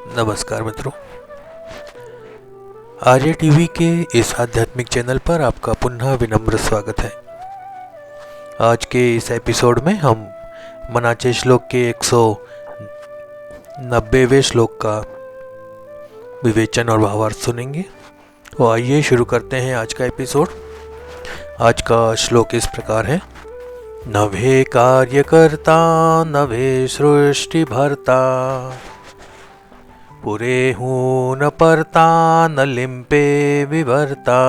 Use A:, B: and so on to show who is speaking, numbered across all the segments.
A: नमस्कार मित्रों, आर्य टीवी के इस आध्यात्मिक चैनल पर आपका पुनः विनम्र स्वागत है। आज के इस एपिसोड में हम मनाचे श्लोक के 190वें श्लोक का विवेचन और भावार्थ सुनेंगे। तो आइए शुरू करते हैं आज का एपिसोड। आज का श्लोक इस प्रकार है। नभे कार्यकर्ता नभे सृष्टि भर्ता, पुरे हूँ न परता न लिम्पे विभर्ता,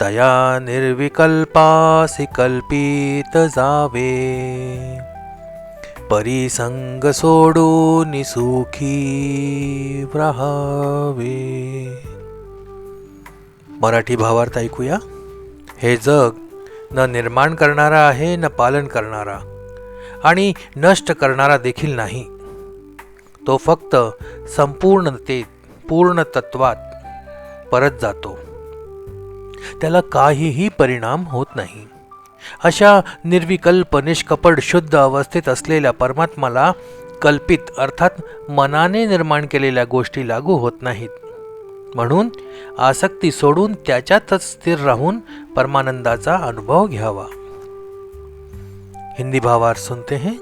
A: तया निर्विकल्पासि कल्पित जावे, परिसंग सोडू निसुखी राहावे। मराठी भावार्थ ऐकूया। हे जग न निर्माण करणारा आहे न पालन करणारा आणि नष्ट करणारा देखील नाही। तो फक्त संपूर्णतेत पूर्ण तत्वात परत जातो, त्याला काहीही परिणाम होत नाही। अशा निर्विकल्प निष्कपट शुद्ध अवस्थेत असलेल्या परमात्माला कल्पित अर्थात मनाने निर्माण केलेल्या गोष्टी लागू होत नाहीत। म्हणून आसक्ती सोडून त्याच्यातच स्थिर राहून परमानंदाचा अनुभव घ्यावा। हिंदी भावार्थ सुनते हैं।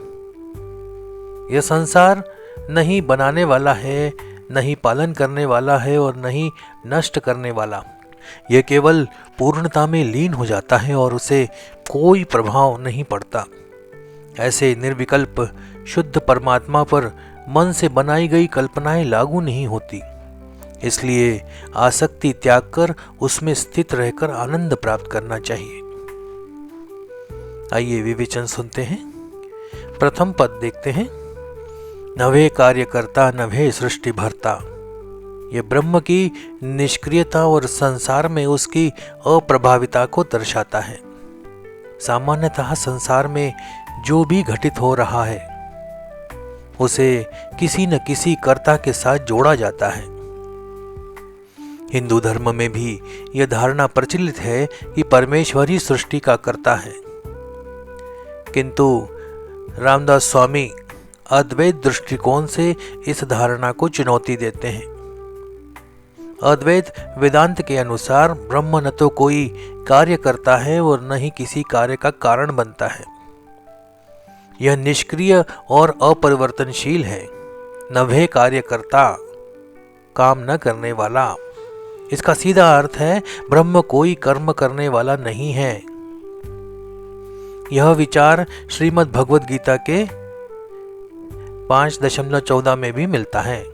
A: यह संसार नहीं बनाने वाला है, नहीं पालन करने वाला है और नहीं नष्ट करने वाला। यह केवल पूर्णता में लीन हो जाता है और उसे कोई प्रभाव नहीं पड़ता। ऐसे निर्विकल्प शुद्ध परमात्मा पर मन से बनाई गई कल्पनाएं लागू नहीं होती। इसलिए आसक्ति त्याग कर उसमें स्थित रहकर आनंद प्राप्त करना चाहिए। आइए विवेचन सुनते हैं। प्रथम पद देखते हैं। नभे कार्यकर्ता नभे सृष्टि भर्ता। यह ब्रह्म की निष्क्रियता और संसार में उसकी अप्रभाविता को दर्शाता है। सामान्यतः संसार में जो भी घटित हो रहा है उसे किसी न किसी कर्ता के साथ जोड़ा जाता है। हिंदू धर्म में भी यह धारणा प्रचलित है कि परमेश्वर ही सृष्टि का कर्ता है, किंतु रामदास स्वामी अद्वैत दृष्टिकोण से इस धारणा को चुनौती देते हैं। अद्वैत वेदांत के अनुसार ब्रह्म न तो कोई कार्य करता है और न ही किसी कार्य का कारण बनता है। यह निष्क्रिय और अपरिवर्तनशील है। नभे कार्यकर्ता, काम न करने वाला। इसका सीधा अर्थ है ब्रह्म कोई कर्म करने वाला नहीं है। यह विचार श्रीमद् भगवद गीता के 5.14 में भी मिलता है।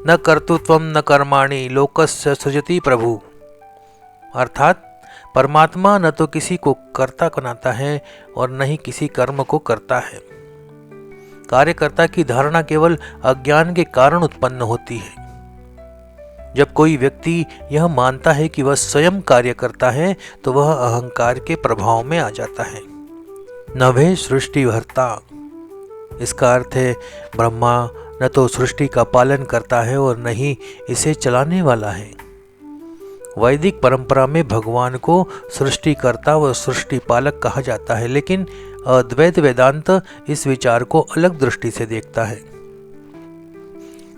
A: न कर्तृत्वम न कर्माणि लोकस्य सृजति प्रभु। अर्थात परमात्मा न तो किसी को कर्ता बनाता है और न ही किसी कर्म को करता है। कार्यकर्ता की धारणा केवल अज्ञान के कारण उत्पन्न होती है। जब कोई व्यक्ति यह मानता है कि वह स्वयं कार्य करता है तो वह अहंकार के प्रभाव में आ जाता है। नभे सृष्टि भर्ता। इसका अर्थ है ब्रह्मा न तो सृष्टि का पालन करता है और न ही इसे चलाने वाला है। वैदिक परंपरा में भगवान को सृष्टिकर्ता व सृष्टि पालक कहा जाता है, लेकिन अद्वैत वेदांत इस विचार को अलग दृष्टि से देखता है।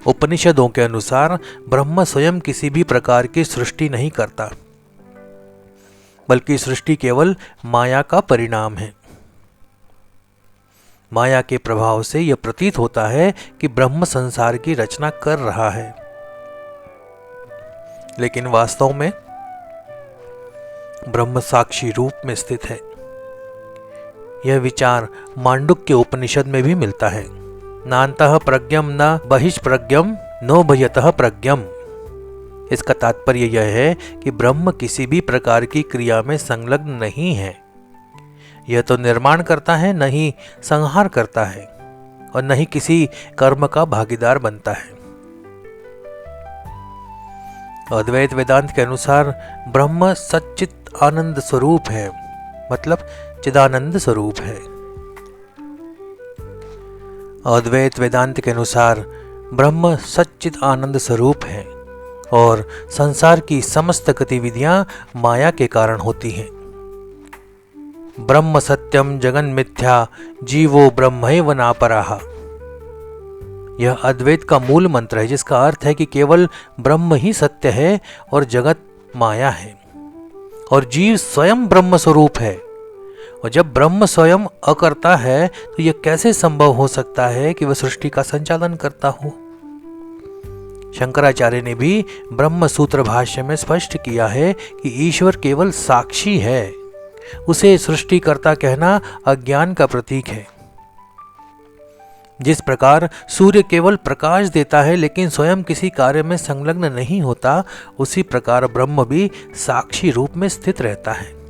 A: उपनिषदों के अनुसार ब्रह्म स्वयं किसी भी प्रकार की सृष्टि नहीं करता, बल्कि सृष्टि केवल माया का परिणाम है। माया के प्रभाव से यह प्रतीत होता है कि ब्रह्म संसार की रचना कर रहा है, लेकिन वास्तव में ब्रह्म साक्षी रूप में स्थित है। यह विचार मांडुक्य उपनिषद में भी मिलता है। नान्तः प्रज्ञम न बहिष्प्रज्ञम नो भयतः प्रज्ञम। इसका तात्पर्य यह है कि ब्रह्म किसी भी प्रकार की क्रिया में संलग्न नहीं है। यह तो निर्माण करता है, न ही संहार करता है और न ही किसी कर्म का भागीदार बनता है। अद्वैत वेदांत के अनुसार ब्रह्म सच्चित आनंद स्वरूप है, मतलब चिदानंद स्वरूप है। अद्वैत वेदांत के अनुसार ब्रह्म सच्चित आनंद स्वरूप है और संसार की समस्त गतिविधियां माया के कारण होती हैं। ब्रह्म सत्यम जगन मिथ्या जीवो ब्रह्मैव नापराः। यह अद्वैत का मूल मंत्र है, जिसका अर्थ है कि केवल ब्रह्म ही सत्य है और जगत माया है और जीव स्वयं ब्रह्म स्वरूप है। और जब ब्रह्म स्वयं अकर्ता है तो यह कैसे संभव हो सकता है कि वह सृष्टि का संचालन करता हो। शंकराचार्य ने भी ब्रह्म सूत्र भाष्य में स्पष्ट किया है कि ईश्वर केवल साक्षी है, उसे सृष्टिकर्ता कहना अज्ञान का प्रतीक है। जिस प्रकार सूर्य केवल प्रकाश देता है लेकिन स्वयं किसी कार्य में संलग्न नहीं होता, उसी प्रकार ब्रह्म भी साक्षी रूप में स्थित रहता है।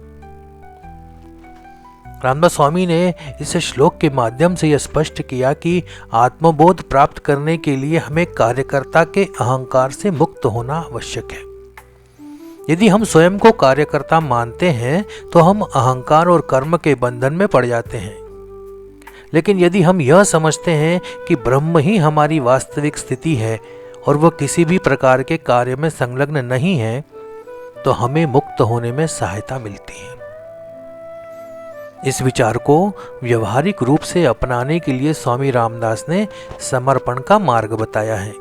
A: रामदास स्वामी ने इस श्लोक के माध्यम से यह स्पष्ट किया कि आत्मबोध प्राप्त करने के लिए हमें कार्यकर्ता के अहंकार से मुक्त होना आवश्यक है। यदि हम स्वयं को कार्यकर्ता मानते हैं तो हम अहंकार और कर्म के बंधन में पड़ जाते हैं। लेकिन यदि हम यह समझते हैं कि ब्रह्म ही हमारी वास्तविक स्थिति है और वह किसी भी प्रकार के कार्य में संलग्न नहीं है, तो हमें मुक्त होने में सहायता मिलती है। इस विचार को व्यवहारिक रूप से अपनाने के लिए स्वामी रामदास ने समर्पण का मार्ग बताया है।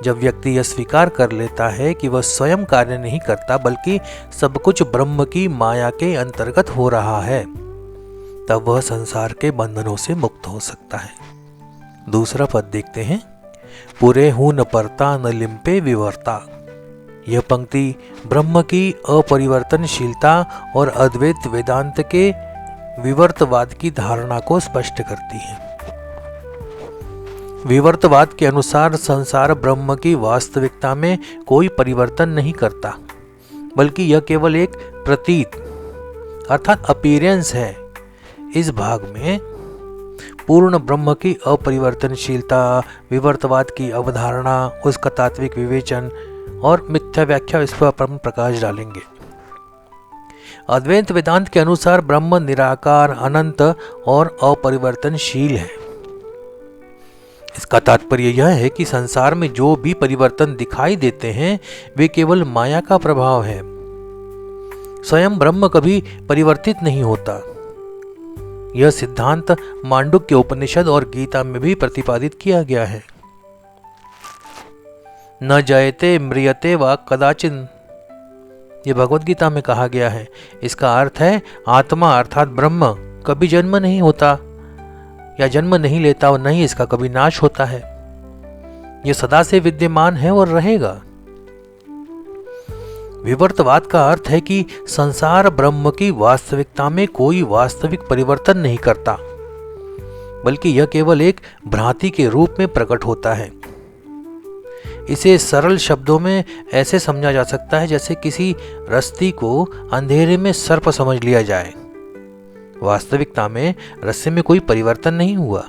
A: जब व्यक्ति यह स्वीकार कर लेता है कि वह स्वयं कार्य नहीं करता बल्कि सब कुछ ब्रह्म की माया के अंतर्गत हो रहा है, तब वह संसार के बंधनों से मुक्त हो सकता है। दूसरा पद देखते हैं। पुरे हूं न परता न लिम्पे विवर्ता। यह पंक्ति ब्रह्म की अपरिवर्तनशीलता और अद्वैत वेदांत के विवर्तवाद की धारणा को स्पष्ट करती है। विवर्तवाद के अनुसार संसार ब्रह्म की वास्तविकता में कोई परिवर्तन नहीं करता, बल्कि यह केवल एक प्रतीत अर्थात अपीयरेंस है। इस भाग में पूर्ण ब्रह्म की अपरिवर्तनशीलता, विवर्तवाद की अवधारणा, उसका तात्विक विवेचन और मिथ्या व्याख्या इस पर प्रकाश डालेंगे। अद्वैत वेदांत के अनुसार ब्रह्म निराकार, अनंत और अपरिवर्तनशील है। इसका तात्पर्य यह है कि संसार में जो भी परिवर्तन दिखाई देते हैं वे केवल माया का प्रभाव है। स्वयं ब्रह्म कभी परिवर्तित नहीं होता। यह सिद्धांत मांडुक्य उपनिषद और गीता में भी प्रतिपादित किया गया है। न जयते म्रियते वा कदाचिन, यह भगवद गीता में कहा गया है। इसका अर्थ है आत्मा अर्थात ब्रह्म कभी जन्म नहीं होता या जन्म नहीं लेता और नहीं इसका कभी नाश होता है। यह सदा से विद्यमान है और रहेगा। विवर्तवाद का अर्थ है कि संसार ब्रह्म की वास्तविकता में कोई वास्तविक परिवर्तन नहीं करता, बल्कि यह केवल एक भ्रांति के रूप में प्रकट होता है। इसे सरल शब्दों में ऐसे समझा जा सकता है जैसे किसी रस्सी को अंधेरे में सर्प समझ लिया जाए। वास्तविकता में रस्सी में कोई परिवर्तन नहीं हुआ,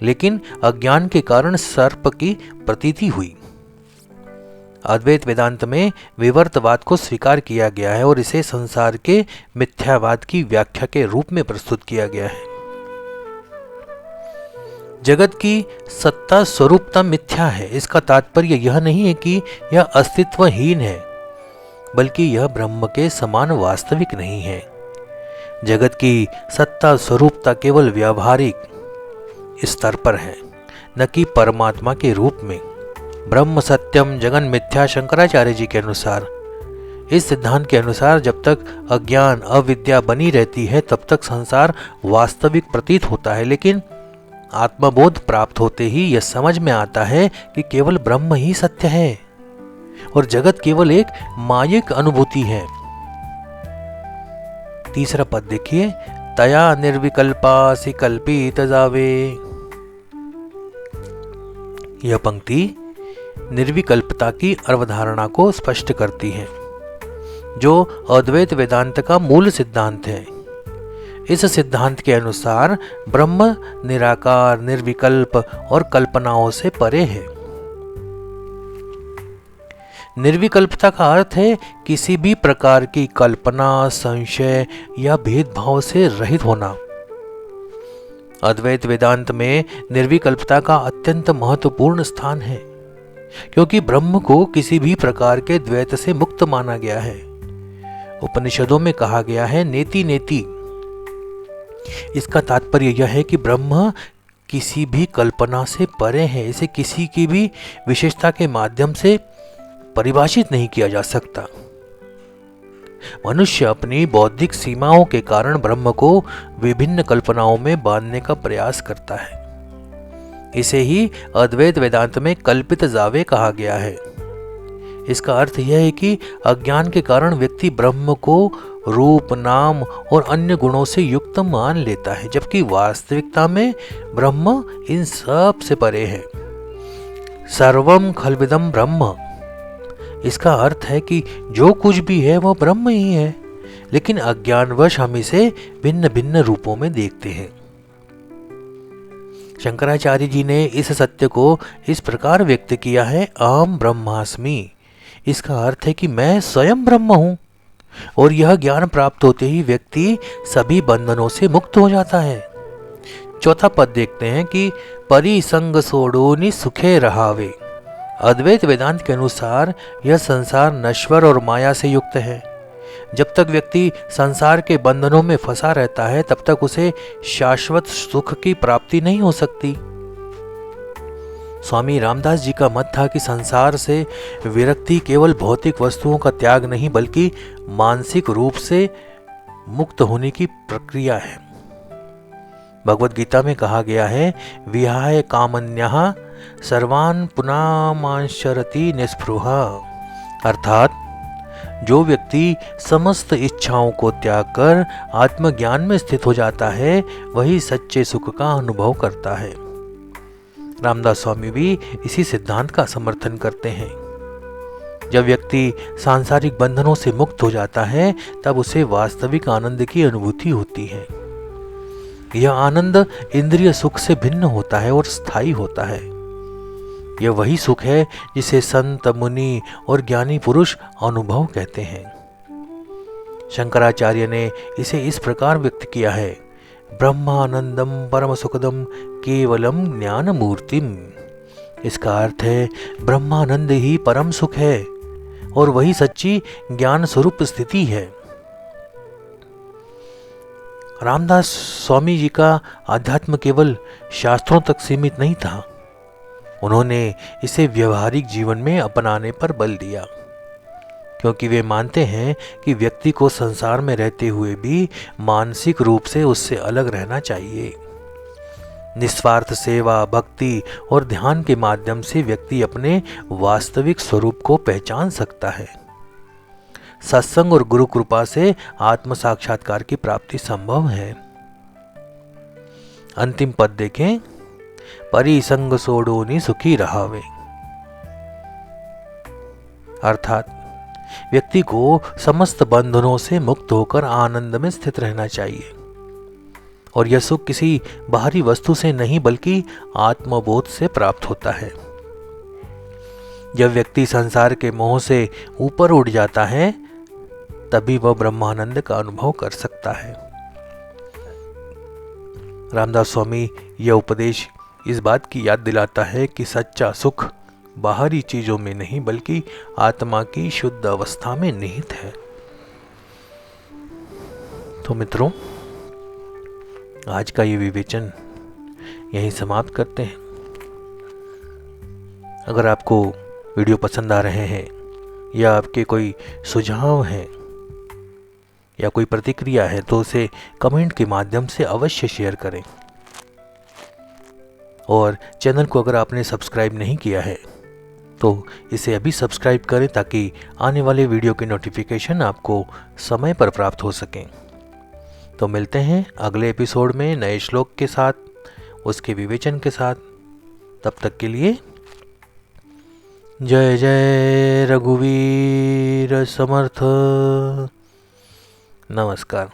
A: लेकिन अज्ञान के कारण सर्प की प्रतीति हुई। अद्वैत वेदांत में विवर्तवाद को स्वीकार किया गया है और इसे संसार के मिथ्यावाद की व्याख्या के रूप में प्रस्तुत किया गया है। जगत की सत्ता स्वरूपता मिथ्या है। इसका तात्पर्य यह नहीं है कि यह अस्तित्वहीन है, बल्कि यह ब्रह्म के समान वास्तविक नहीं है। जगत की सत्ता स्वरूपता केवल व्यावहारिक स्तर पर है, न कि परमात्मा के रूप में। ब्रह्म सत्यम जगन मिथ्या शंकराचार्य जी के अनुसार, इस सिद्धांत के अनुसार जब तक अज्ञान अविद्या बनी रहती है तब तक संसार वास्तविक प्रतीत होता है, लेकिन आत्मबोध प्राप्त होते ही यह समझ में आता है कि केवल ब्रह्म ही सत्य है और जगत केवल एक मायिक अनुभूति है। तीसरा पद देखिए। तया निर्विकल्पासि कल्पित जावे। यह पंक्ति निर्विकल्पता की अवधारणा को स्पष्ट करती है, जो अद्वैत वेदांत का मूल सिद्धांत है। इस सिद्धांत के अनुसार ब्रह्म निराकार, निर्विकल्प और कल्पनाओं से परे है। निर्विकल्पता का अर्थ है किसी भी प्रकार की कल्पना, संशय या भेदभाव से रहित होना। अद्वैत वेदांत में निर्विकल्पता का अत्यंत महत्वपूर्ण स्थान है, क्योंकि ब्रह्म को किसी भी प्रकार के द्वैत से मुक्त माना गया है। उपनिषदों में कहा गया है नेति नेति। इसका तात्पर्य यह है कि ब्रह्म किसी भी कल्पना से परे है। इसे किसी की भी विशेषता के माध्यम से परिभाषित नहीं किया जा सकता। मनुष्य अपनी बौद्धिक सीमाओं के कारण ब्रह्म को विभिन्न कल्पनाओं में बांधने का प्रयास करता है। इसे ही अद्वैत वेदांत में कल्पित जावे कहा गया है। इसका अर्थ यह है कि अज्ञान के कारण व्यक्ति ब्रह्म को रूप, नाम और अन्य गुणों से युक्त मान लेता है, जबकि वास्तविकता में ब्रह्म इन सब से परे है। सर्वम खल्विदम ब्रह्म, इसका अर्थ है कि जो कुछ भी है वह ब्रह्म ही है, लेकिन अज्ञानवश हम इसे भिन्न भिन्न रूपों में देखते हैं। शंकराचार्य जी ने इस सत्य को इस प्रकार व्यक्त किया है, अहम ब्रह्मास्मि। इसका अर्थ है कि मैं स्वयं ब्रह्म हूं, और यह ज्ञान प्राप्त होते ही व्यक्ति सभी बंधनों से मुक्त हो जाता है। चौथा पद देखते हैं कि परिसंग सोडोनि सुखे रहावे। अद्वैत वेदांत के अनुसार यह संसार नश्वर और माया से युक्त है। जब तक व्यक्ति संसार के बंधनों में फंसा रहता है, तब तक उसे शाश्वत सुख की प्राप्ति नहीं हो सकती। स्वामी रामदास जी का मत था कि संसार से विरक्ति केवल भौतिक वस्तुओं का त्याग नहीं, बल्कि मानसिक रूप से मुक्त होने की प्रक्रिया है। भगवद गीता में कहा गया है, विहाय कामन्यः सर्वान् पुनामांशरति निस्पृहा। अर्थात जो व्यक्ति समस्त इच्छाओं को त्याग कर आत्मज्ञान में स्थित हो जाता है, वही सच्चे सुख का अनुभव करता है। रामदास स्वामी भी इसी सिद्धांत का समर्थन करते हैं। जब व्यक्ति सांसारिक बंधनों से मुक्त हो जाता है, तब उसे वास्तविक आनंद की अनुभूति होती है। यह आनंद इंद्रिय सुख से भिन्न होता है और स्थायी होता है। यह वही सुख है जिसे संत, मुनि और ज्ञानी पुरुष अनुभव कहते हैं। शंकराचार्य ने इसे इस प्रकार व्यक्त किया है, ब्रह्मानंदम परम सुखदम केवलम ज्ञान मूर्तिम। इसका अर्थ है ब्रह्मानंद ही परम सुख है और वही सच्ची ज्ञान स्वरूप स्थिति है। रामदास स्वामी जी का आध्यात्म केवल शास्त्रों तक सीमित नहीं था। उन्होंने इसे व्यवहारिक जीवन में अपनाने पर बल दिया, क्योंकि वे मानते हैं कि व्यक्ति को संसार में रहते हुए भी मानसिक रूप से उससे अलग रहना चाहिए। निस्वार्थ सेवा, भक्ति और ध्यान के माध्यम से व्यक्ति अपने वास्तविक स्वरूप को पहचान सकता है। सत्संग और गुरु कृपा से आत्म साक्षात्कार की प्राप्ति संभव है। अंतिम पद देखें, परिसंग सोडोनि सुखी रहावे। अर्थात व्यक्ति को समस्त बंधनों से मुक्त होकर आनंद में स्थित रहना चाहिए, और यह सुख किसी बाहरी वस्तु से नहीं बल्कि आत्मबोध से प्राप्त होता है। जब व्यक्ति संसार के मोह से ऊपर उठ जाता है, तभी वह ब्रह्मानंद का अनुभव कर सकता है। रामदास स्वामी यह उपदेश इस बात की याद दिलाता है कि सच्चा सुख बाहरी चीजों में नहीं बल्कि आत्मा की शुद्ध अवस्था में निहित है। तो मित्रों, आज का ये विवेचन यहीं समाप्त करते हैं। अगर आपको वीडियो पसंद आ रहे हैं या आपके कोई सुझाव हैं या कोई प्रतिक्रिया है, तो उसे कमेंट के माध्यम से अवश्य शेयर करें। और चैनल को अगर आपने सब्सक्राइब नहीं किया है तो इसे अभी सब्सक्राइब करें, ताकि आने वाले वीडियो के नोटिफिकेशन आपको समय पर प्राप्त हो सकें। तो मिलते हैं अगले एपिसोड में नए श्लोक के साथ, उसके विवेचन के साथ। तब तक के लिए जय जय रघुवीर समर्थ। नमस्कार।